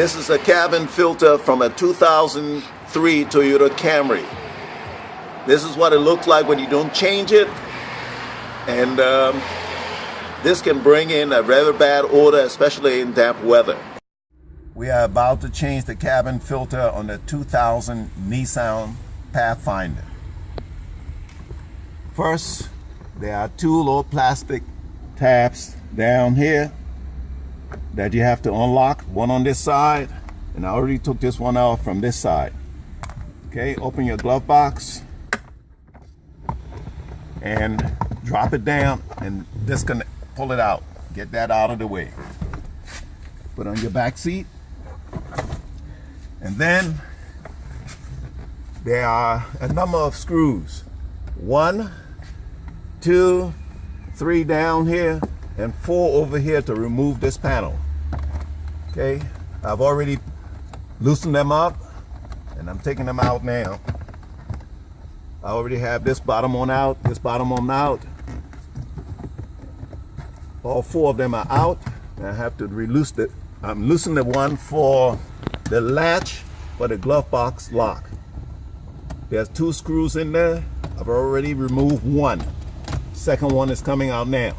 This is a cabin filter from a 2003 Toyota Camry. This is what it looks like when you don't change it. And this can bring in a rather bad odor, especially in damp weather. We are about to change the cabin filter on the 2000 Nissan Pathfinder. First, there are two little plastic tabs down here that you have to unlock, one on this side, and I already took this one out from this side. Okay, open your glove box and drop it down and disconnect, pull it out, get that out of the way. Put on your back seat, and then there are a number of screws. 1, 2, 3 down here, and 4 over here to remove this panel. Okay, I've already loosened them up and I'm taking them out now. I already have this bottom one out, this bottom one out. All 4 of them are out. I have to release it. I'm loosening the one for the latch for the glove box lock. There's 2 screws in there. I've already removed one. Second one is coming out now.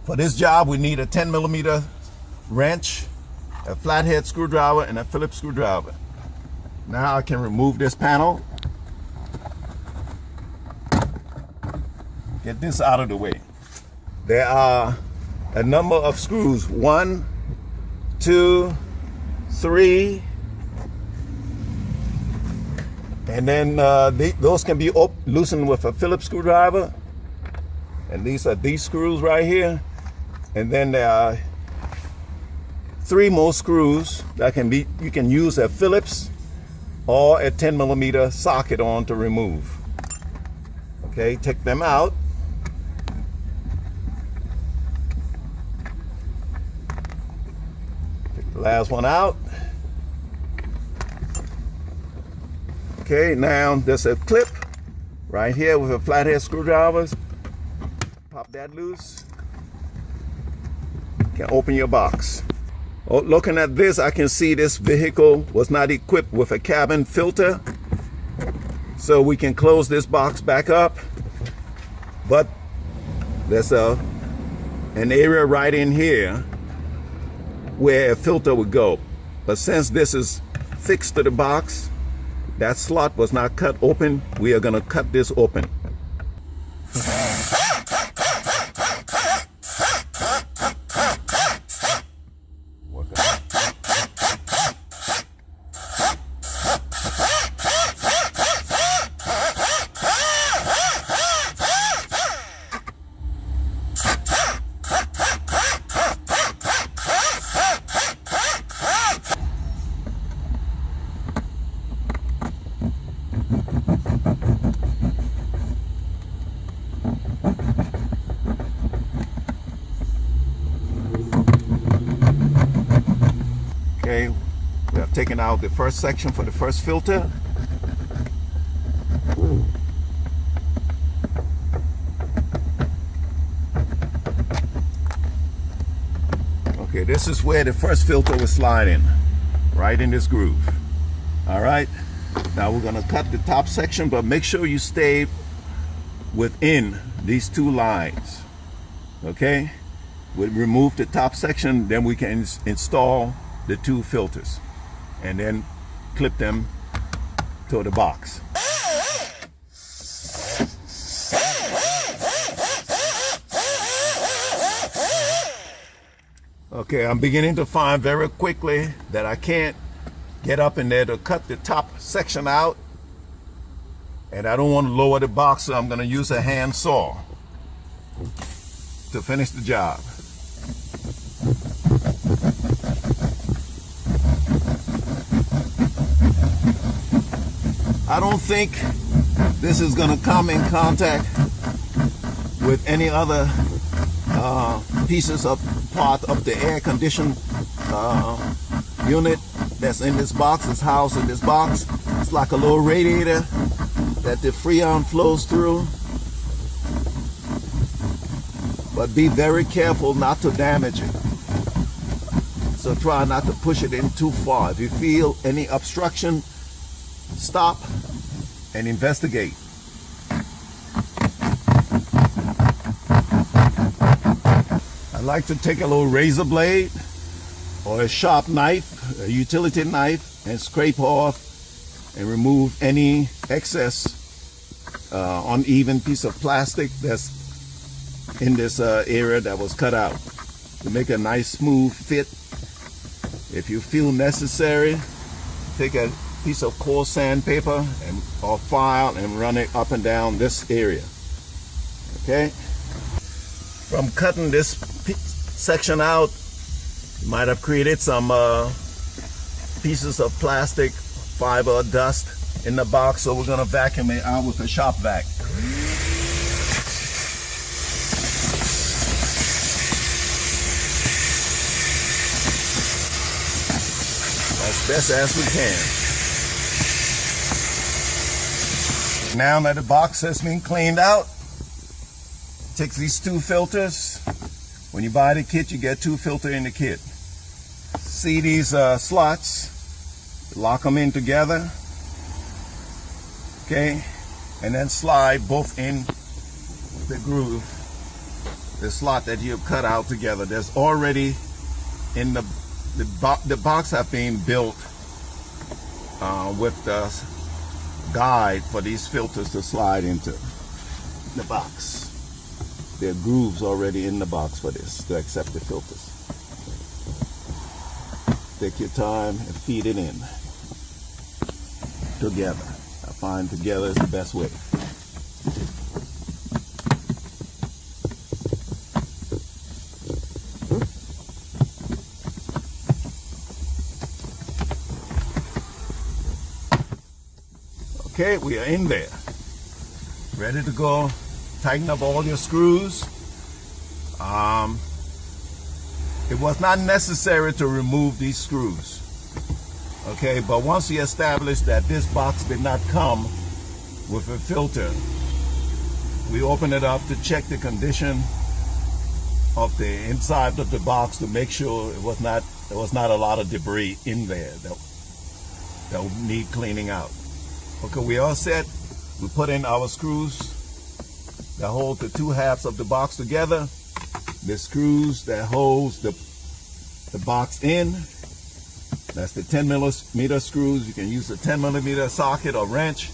For this job, we need a 10mm wrench, a flathead screwdriver, and a Phillips screwdriver. Now I can remove this panel. Get this out of the way. There are a number of screws. 1, 2, 3. And then those can be loosened with a Phillips screwdriver. And these are these screws right here. And then there are 3 more screws that can be, you can use a Phillips or a 10mm socket on to remove. Okay, take them out. Take the last one out. Okay, now there's a clip right here with a flathead screwdrivers. Pop that loose. You can open your box. Oh, looking at this, I can see this vehicle was not equipped with a cabin filter. So we can close this box back up. But there's an area right in here where a filter would go. But since this is fixed to the box, that slot was not cut open. We are going to cut this open. Okay, we have taken out the first section for the first filter. Okay, this is where the first filter will slide in, right in this groove. All right, now we're gonna cut the top section, but make sure you stay within these 2 lines. Okay, we'll remove the top section, then we can install the 2 filters and then clip them to the box. Okay, I'm beginning to find very quickly that I can't get up in there to cut the top section out, and I don't want to lower the box, so I'm going to use a hand saw to finish the job. I don't think this is going to come in contact with any other pieces of part of the air conditioned unit that's in this box. It's housed in this box. It's like a little radiator that the freon flows through. But be very careful not to damage it. So so try not to push it in too far. If you feel any obstruction, stop and investigate. I like to take a little razor blade or a sharp knife, a utility knife, and scrape off and remove any excess uneven piece of plastic that's in this area that was cut out to make a nice smooth fit. If you feel necessary, take a piece of coarse sandpaper or file and run it up and down this area. Okay? From cutting this section out, you might have created some pieces of plastic, fiber, dust in the box, so we're going to vacuum it out with a shop vac. As best as we can. Now that the box has been cleaned out, take these 2 filters. When you buy the kit, you get 2 filters in the kit. See these slots, lock them in together, okay, and then slide both in the groove, the slot that you have cut out together. There's already in the box have been built with the guide for these filters to slide into the box. There are grooves already in the box for this to accept the filters. Take your time and feed it in together. I find together is the best way. Okay, we are in there. Ready to go. Tighten up all your screws. It was not necessary to remove these screws. Okay, but once you establish that this box did not come with a filter, we open it up to check the condition of the inside of the box to make sure there was not a lot of debris in there that will need cleaning out. Okay, we all set. We put in our screws that hold the 2 halves of the box together. The screws that holds the box in. That's the 10 millimeter screws. You can use a 10 millimeter socket or wrench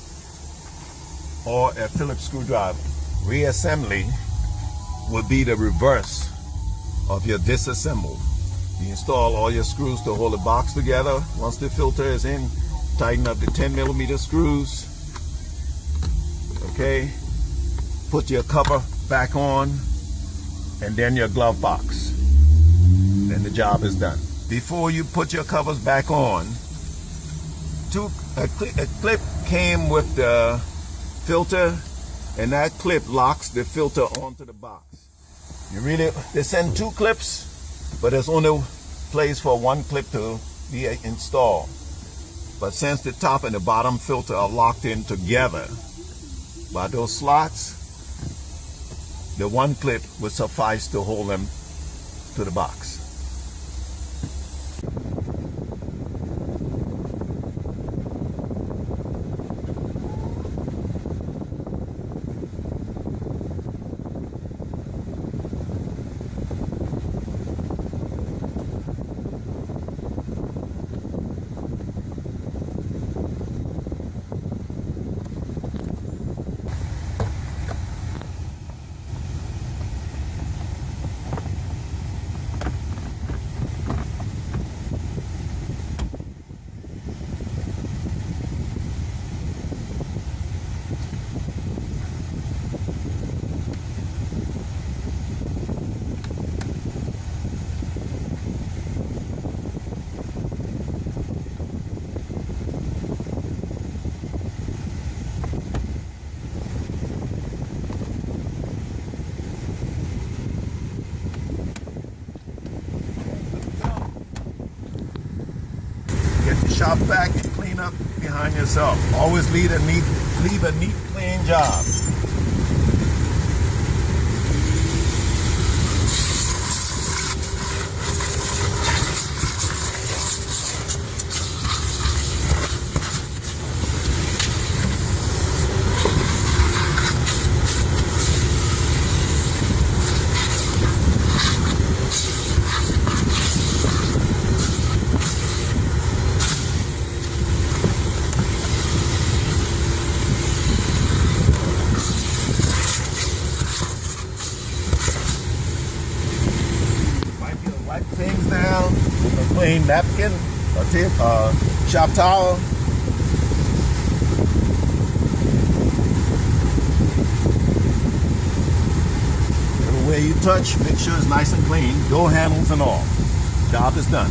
or a Phillips screwdriver. Reassembly would be the reverse of your disassemble. You install all your screws to hold the box together. Once the filter is in, tighten up the 10 millimeter screws. Okay. Put your cover back on, and then your glove box. Then the job is done. Before you put your covers back on, a clip came with the filter, and that clip locks the filter onto the box. They send 2 clips, but there's only place for 1 clip to be installed. But since the top and the bottom filter are locked in together by those slots, the 1 clip would suffice to hold them to the box. Shop vac and clean up behind yourself. Always leave a neat, clean job. clean napkin, shop towel. Everywhere you touch, make sure it's nice and clean. Door handles and all. Job is done.